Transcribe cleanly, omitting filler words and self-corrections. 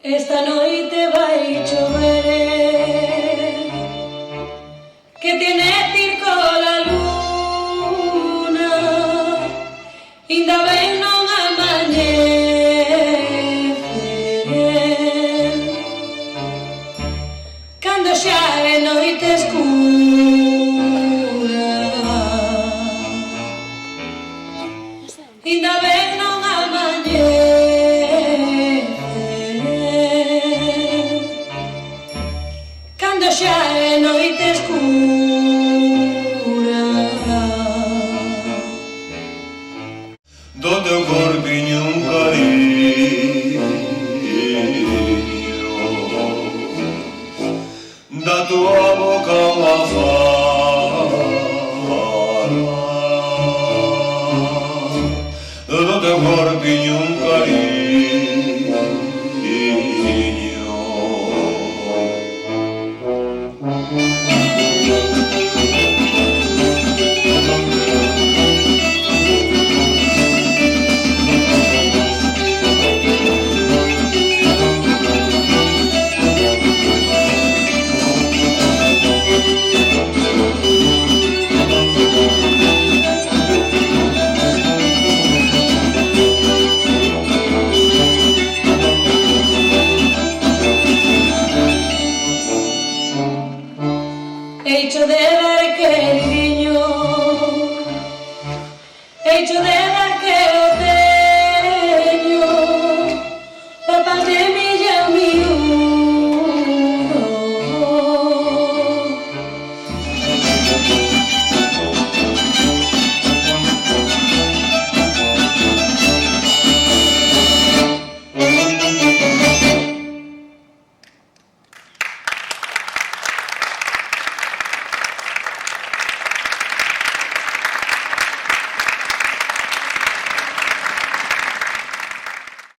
Esta noite vai chover, que tiene circo la luna, inda ben non amañece, cando xa é noite escura, inda ben non amañece. Xa é noite escura. Do teu corpiño un cariño, da tua boca unha farra, do teu corpiño un cariño. Hecho de dar queriño, hecho de dar que